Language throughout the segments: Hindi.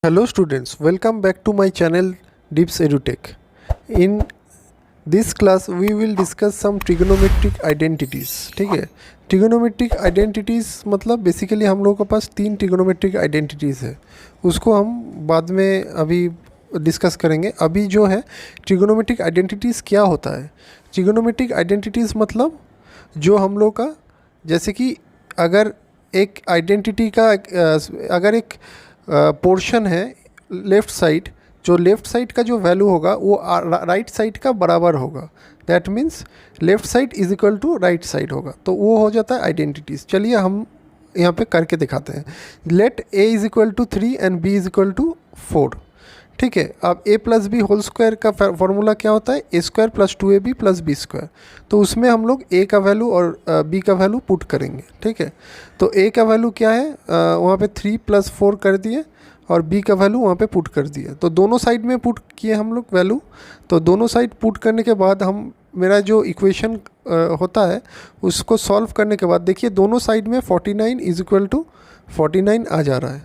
Hello students, welcome back to my channel Dips EduTech. In this class we will discuss some trigonometric identities. ठीक है, trigonometric identities मतलब बेसिकली हम लोगों के पास 3 trigonometric identities है, उसको हम बाद में अभी डिस्कस करेंगे। अभी जो है trigonometric identities क्या होता है। trigonometric identities मतलब जो हम लोग का, जैसे कि अगर एक आइडेंटिटी का अगर एक पोर्शन है लेफ़्ट साइड, जो लेफ़्ट साइड का जो वैल्यू होगा वो राइट साइड का बराबर होगा। That means left side is equal to right side होगा, तो वो हो जाता है आइडेंटिटीज़। चलिए हम यहाँ पे करके दिखाते हैं। Let a is equal to 3 and b is equal to 4। ठीक है, अब a plus b whole square का फॉर्मूला क्या होता है, a square plus 2ab plus b square. तो उसमें हम लोग a का वैल्यू और b का वैल्यू पुट करेंगे। ठीक है, तो a का वैल्यू क्या है, वहाँ पे 3 + 4 कर दिए और b का वैल्यू वहाँ पे पुट कर दिया। तो दोनों साइड में पुट किए हम लोग वैल्यू। तो दोनों साइड पुट करने के बाद हम मेरा जो इक्वेशन होता है उसको सॉल्व करने के बाद देखिए दोनों साइड में 49 इज इक्वल टू 49 आ जा रहा है।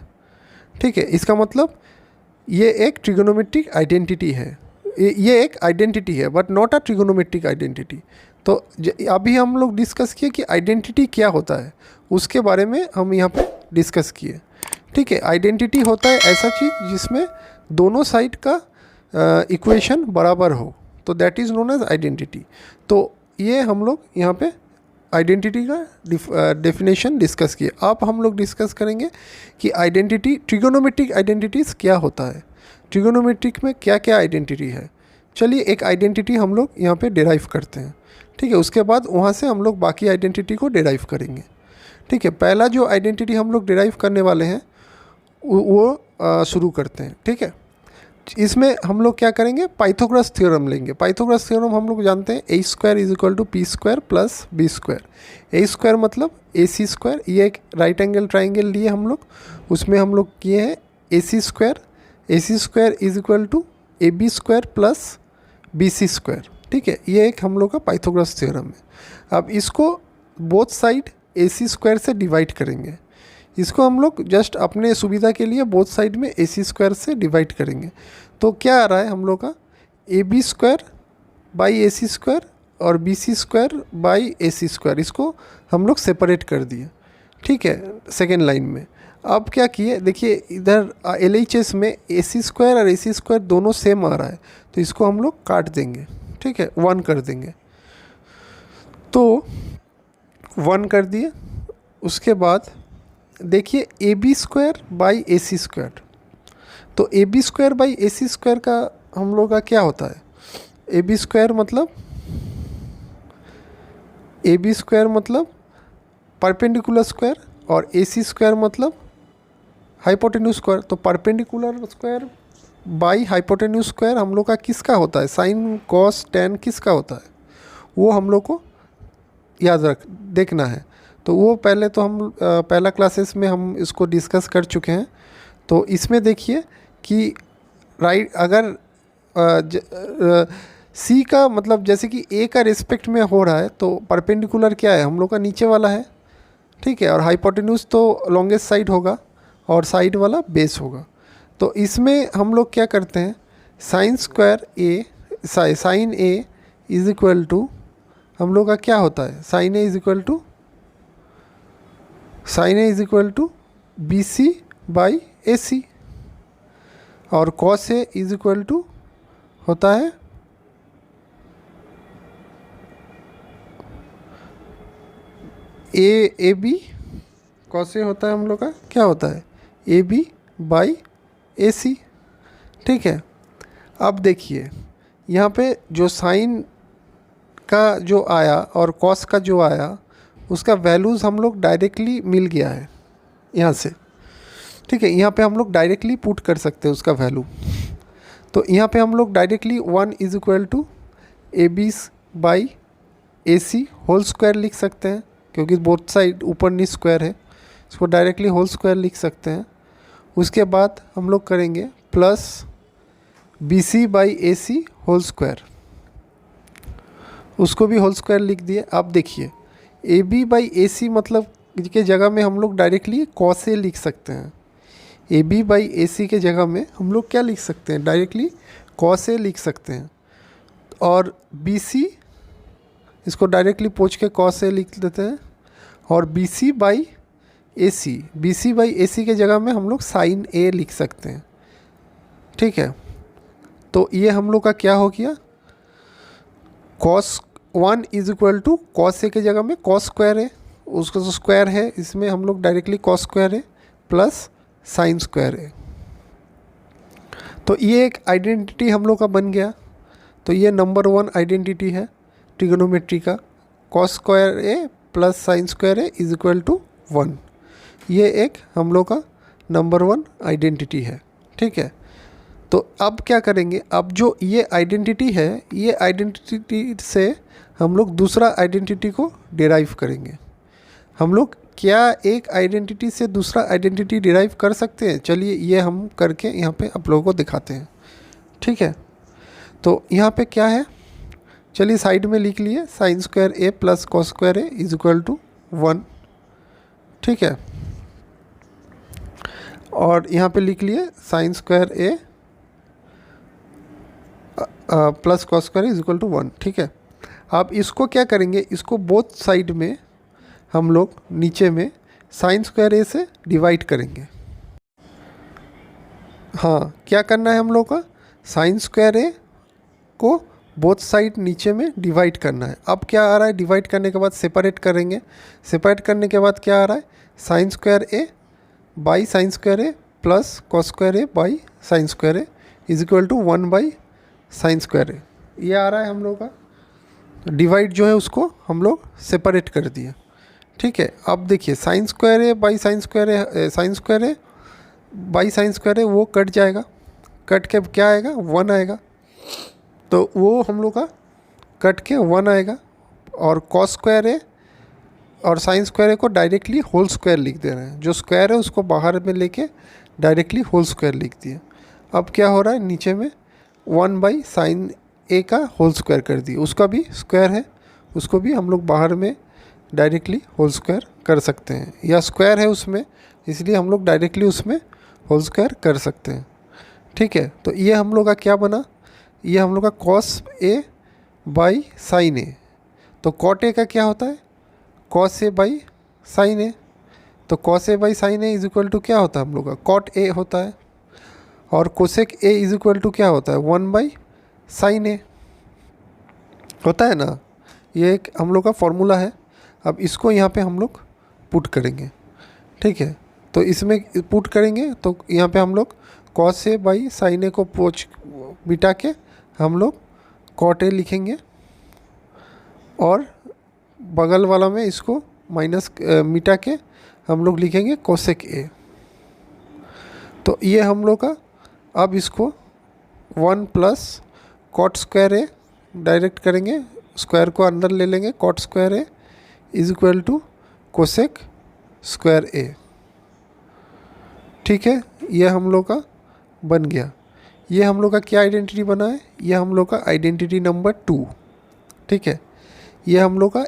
ठीक है, इसका मतलब ये एक ट्रिगोनोमेट्रिक आइडेंटिटी है, ये एक आइडेंटिटी है but not a trigonometric identity. तो अभी हम लोग डिस्कस किए कि आइडेंटिटी क्या होता है, उसके बारे में हम यहाँ पे डिस्कस किए। ठीक है, आइडेंटिटी होता है ऐसा चीज़ जिसमें दोनों साइड का इक्वेशन बराबर हो, तो that is known as identity. तो ये हम लोग यहाँ पे आइडेंटिटी का डेफिनेशन डिस्कस किए। अब हम लोग डिस्कस करेंगे कि आइडेंटिटी ट्रिगोनोमेट्रिक आइडेंटिटीज़ क्या होता है, ट्रिगोनोमेट्रिक में क्या क्या आइडेंटिटी है। चलिए एक आइडेंटिटी हम लोग यहाँ पे डिराइव करते हैं। ठीक है, उसके बाद वहाँ से हम लोग बाकी आइडेंटिटी को डिराइव करेंगे। ठीक है, पहला जो आइडेंटिटी हम लोग डिराइव करने वाले हैं वो शुरू करते हैं। ठीक है, इसमें हम लोग क्या करेंगे, पाइथागोरस थ्योरम लेंगे। पाइथागोरस थ्योरम हम लोग जानते हैं a square is equal to p square plus b square. a square मतलब ac स्क्वायर, ये एक राइट एंगल ट्राइंगल लिए हम लोग, उसमें हम लोग किए हैं ac square is equal to ab square plus bc square. ठीक है, ये एक हम लोग का पाइथागोरस थ्योरम है। अब इसको बोथ साइड ac स्क्वायर से डिवाइड करेंगे। इसको हम लोग जस्ट अपने सुविधा के लिए बोथ साइड में ac स्क्वायर से डिवाइड करेंगे। तो क्या आ रहा है हम लोग का, ab square by ac square और bc square by ac square, इसको हम लोग सेपरेट कर दिए। ठीक है, सेकेंड लाइन में अब क्या किए, देखिए इधर LHS में ac स्क्वायर और ac स्क्वायर दोनों सेम आ रहा है, तो इसको हम लोग काट देंगे। ठीक है, 1 कर देंगे, तो 1 कर दिए। उसके बाद देखिए a b square by A c square, तो a b square by A c square का हम लोग का क्या होता है, ए बी स्क्वायर मतलब परपेंडिकुलर स्क्वायर और ए सी स्क्वायर मतलब हाइपोटेन्यूज स्क्वायर। तो perpendicular square by hypotenuse square हम लोग का किसका होता है, साइन कॉस टेन किसका होता है, वो हम लोग को याद देखना है। तो वो पहले तो हम पहला क्लासेस में हम इसको डिस्कस कर चुके हैं। तो इसमें देखिए कि राइट अगर सी का मतलब जैसे कि ए का रिस्पेक्ट में हो रहा है, तो परपेंडिकुलर क्या है हम लोग का नीचे वाला है। ठीक है, और हाइपोटेन्यूज तो लॉन्गेस्ट साइड होगा और साइड वाला बेस होगा। तो इसमें हम लोग क्या करते हैं, sine A is equal to हम लोग का क्या होता है, sine A is equal to b C by A c, और cos A is equal to होता है ए बी, कॉस ए होता है हम लोग का क्या होता है, ए बी बाई ए सी। ठीक है, अब देखिए यहाँ पे जो साइन का जो आया और कॉस का जो आया उसका वैल्यूज़ हम लोग डायरेक्टली मिल गया है यहाँ से। ठीक है, यहाँ पे हम लोग डायरेक्टली पुट कर सकते हैं उसका वैल्यू। तो यहाँ पे हम लोग directly 1 is equal to A B by A C whole square लिख सकते हैं, क्योंकि बोथ साइड ऊपर नीचे स्क्वायर है, इसको डायरेक्टली होल स्क्वायर लिख सकते हैं। उसके बाद हम लोग करेंगे plus B C by A C whole square, उसको भी होल स्क्वायर लिख दिए। अब देखिए ए बी बाई ए सी मतलब के जगह में हम लोग डायरेक्टली कॉस ए लिख सकते हैं। ए बी बाई ए सी के जगह में हम लोग क्या लिख सकते हैं, डायरेक्टली कॉस ए लिख सकते हैं। और बी सी, इसको डायरेक्टली पूछ के कॉस ए लिख देते हैं। और बी सी बाई ए सी के जगह में हम लोग साइन ए लिख सकते हैं। ठीक है, तो ये हम लोग का क्या हो गया, cos 1 is equal to cos a के जगह में कॉस स्क्वायर है, उसका जो स्क्वायर है इसमें हम लोग डायरेक्टली कॉस स्क्वायर है प्लस साइन स्क्वायर है। तो ये एक आइडेंटिटी हम लोग का बन गया। तो ये नंबर 1 आइडेंटिटी है ट्रिग्नोमेट्री का, cos square A plus sine square A is equal to 1। ये एक हम लोग का नंबर 1 आइडेंटिटी है। ठीक है, तो अब क्या करेंगे, अब जो ये आइडेंटिटी है, ये आइडेंटिटी से हम लोग दूसरा आइडेंटिटी को डिराइव करेंगे। हम लोग क्या एक आइडेंटिटी से दूसरा आइडेंटिटी डिराइव कर सकते हैं? चलिए ये हम करके यहाँ पे आप लोगों को दिखाते हैं। ठीक है, तो यहाँ पे क्या है, चलिए साइड में लिख लिए sine square A plus cos square A is equal to 1। ठीक है, और यहाँ पे लिख लिए sine square A plus cos square is equal to 1। ठीक है, आप इसको क्या करेंगे, इसको बोथ साइड में हम लोग नीचे में साइन स्क्वायर ए से डिवाइड करेंगे। हाँ, क्या करना है हम लोग का, साइन स्क्वायर ए को बोथ साइड नीचे में डिवाइड करना है। अब क्या आ रहा है, डिवाइड करने के बाद सेपरेट करेंगे। सेपरेट करने के बाद क्या आ रहा है, sine square a by sine square A plus cos square a by sine square A is equal to 1 by sine square a. ये आ रहा है हम लोग का। डिवाइड जो है उसको हम लोग सेपरेट कर दिए। ठीक है, अब देखिए sine square a by sine square a, sine square a by sine square a वो कट जाएगा, कट के क्या आएगा, 1 आएगा। तो वो हम लोग का कट के 1 आएगा। और कॉस स्क्वायर ए और साइन स्क्वायर ए को डायरेक्टली होल स्क्वायर लिख दे रहे हैं, जो स्क्वायर है उसको बाहर में लेके डायरेक्टली होल स्क्वायर लिख दिए। अब क्या हो रहा है, नीचे में 1 बाई साइन ए का होल स्क्वायर कर दिए, उसका भी स्क्वायर है, उसको भी हम लोग बाहर में डायरेक्टली होल स्क्वायर कर सकते हैं, या स्क्वायर है उसमें इसलिए हम लोग डायरेक्टली उसमें होल स्क्वायर कर सकते हैं। ठीक है, तो ये हम लोग का क्या बना, ये हम लोग का cos A by sine A. तो कॉट ए का क्या होता है, cos A by sine A. तो cos A by sine A is equal to क्या होता है हम लोग का, कॉट ए होता है। और cosec A is equal to क्या होता है, 1 बाई साइन ए होता है ना। ये एक हम लोग का फॉर्मूला है। अब इसको यहाँ पे हम लोग पुट करेंगे। ठीक है, तो इसमें पुट करेंगे तो यहाँ पे हम लोग कॉस ए बाई साइन ए को मिटा के हम लोग कॉट ए लिखेंगे, और बगल वाला में इसको माइनस मिटा के हम लोग लिखेंगे कोसेक ए। तो ये हम लोग का, अब इसको 1 plus cot square a direct करेंगे, स्क्वायर को अंदर ले लेंगे, cot square A is equal to cosec square a. ठीक है, ये हम लोग का बन गया। ये हम लोग का क्या आइडेंटिटी बना है, ये हम लोग का आइडेंटिटी नंबर 2। ठीक है, ये हम लोग का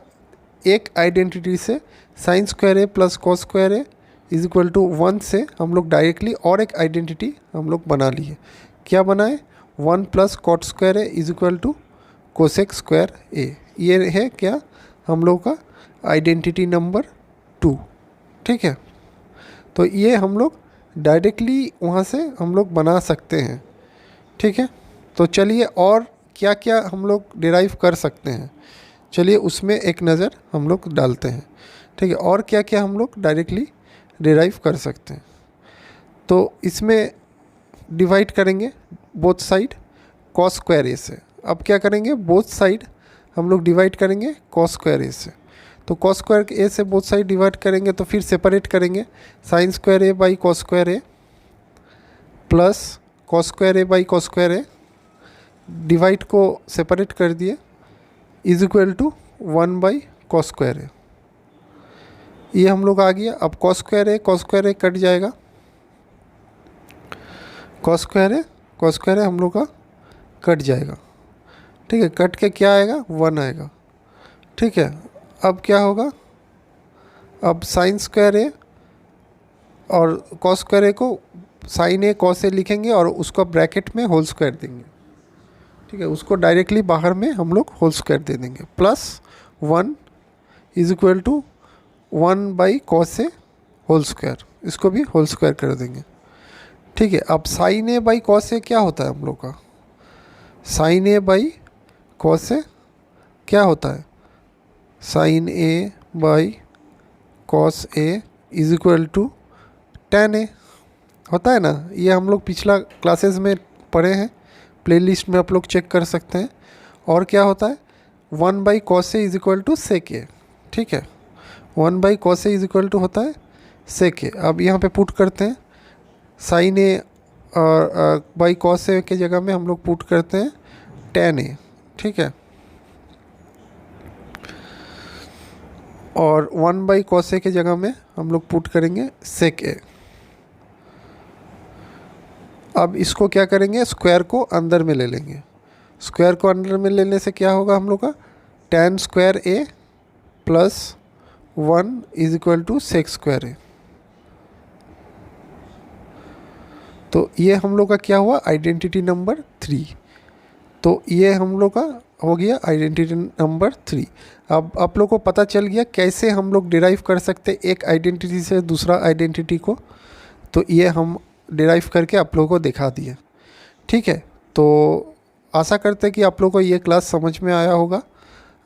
एक आइडेंटिटी से sine square A plus cos square A is equal to 1 से हम लोग डायरेक्टली और एक आइडेंटिटी हम लोग बना लिए। क्या बनाए, 1 plus cot square A is equal to cosec square a. ये है क्या, हम लोग का आइडेंटिटी नंबर 2। ठीक है, तो ये हम लोग डायरेक्टली वहाँ से हम लोग बना सकते हैं। ठीक है, तो चलिए और क्या क्या हम लोग डिराइव कर सकते हैं, चलिए उसमें एक नज़र हम लोग डालते हैं। ठीक है, और क्या क्या हम लोग डायरेक्टली डिराइव कर सकते हैं। तो इसमें डिवाइड करेंगे बोथ साइड कॉस स्क्वायर ए से। अब क्या करेंगे, बोथ साइड हम लोग डिवाइड करेंगे कॉस स्क्वायर ए से। तो कॉस स्क्वायर ए से बोथ साइड डिवाइड करेंगे तो फिर सेपरेट करेंगे, sine square a by cos square A plus cos square a by cos square a, divide को सेपरेट कर दिए, is equal to 1 by cos square a. ये हम लोग आ गया। अब कॉस स्क्वायर ए कट जाएगा, कॉस स्क्वायर ए हम लोग का कट जाएगा। ठीक है, कट के क्या आएगा, 1 आएगा। ठीक है, अब क्या होगा, अब साइन स्क्वायर ए और कॉस स्क्वायर ए को साइन ए कॉस ए लिखेंगे और उसको ब्रैकेट में होल स्क्वायर देंगे, ठीक है। उसको डायरेक्टली बाहर में हम लोग होल स्क्वायर दे देंगे, plus 1 is equal to 1/cos A whole square, इसको भी होल स्क्वायर कर देंगे, ठीक है। अब sine A by cos A क्या होता है हम लोग का, sine A by cos A क्या होता है, sine A by cos A is equal to tan A होता है ना। ये हम लोग पिछला क्लासेस में पढ़े हैं, प्लेलिस्ट में आप लोग चेक कर सकते हैं। और क्या होता है, 1/cos A is equal to sec A, ठीक है। 1/cos A is equal to होता है sec ए। अब यहाँ पे पुट करते हैं साइन ए और बाई कॉस ए के जगह में हम लोग पुट करते हैं tan ए, ठीक है। और 1/cos ए के जगह में हम लोग पुट करेंगे sec ए। अब इसको क्या करेंगे, स्क्वायर को अंदर में ले लेंगे। स्क्वायर को अंदर में लेने से क्या होगा हम लोग का, tan square A plus 1 is equal to sec square a. तो ये हम लोग का क्या हुआ, आइडेंटिटी नंबर 3। तो ये हम लोग का हो गया आइडेंटिटी नंबर 3। अब आप लोग को पता चल गया कैसे हम लोग डिराइव कर सकते एक आइडेंटिटी से दूसरा आइडेंटिटी को। तो ये हम डिराइव करके आप लोगों को दिखा दिए, ठीक है। तो आशा करते हैं कि आप लोगों को ये क्लास समझ में आया होगा।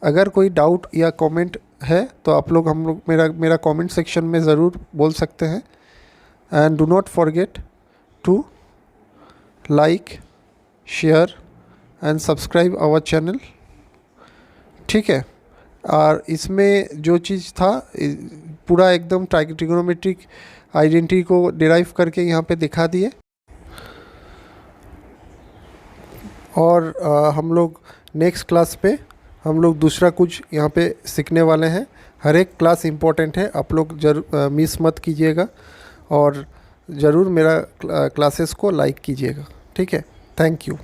अगर कोई डाउट या कमेंट है तो आप लोग हम लोग मेरा कमेंट सेक्शन में ज़रूर बोल सकते हैं। And do not forget to like, share and subscribe our channel, ठीक है। और इसमें जो चीज़ था पूरा एकदम ट्रिग्नोमेट्रिक आइडेंटिटी को डिराइव करके यहाँ पे दिखा दिए। और हम लोग नेक्स्ट क्लास पे हम लोग दूसरा कुछ यहाँ पे सीखने वाले हैं। हर एक क्लास इम्पोर्टेंट है, आप लोग जरूर मिस मत कीजिएगा और ज़रूर मेरा क्लासेस को लाइक कीजिएगा, ठीक है। Thank you.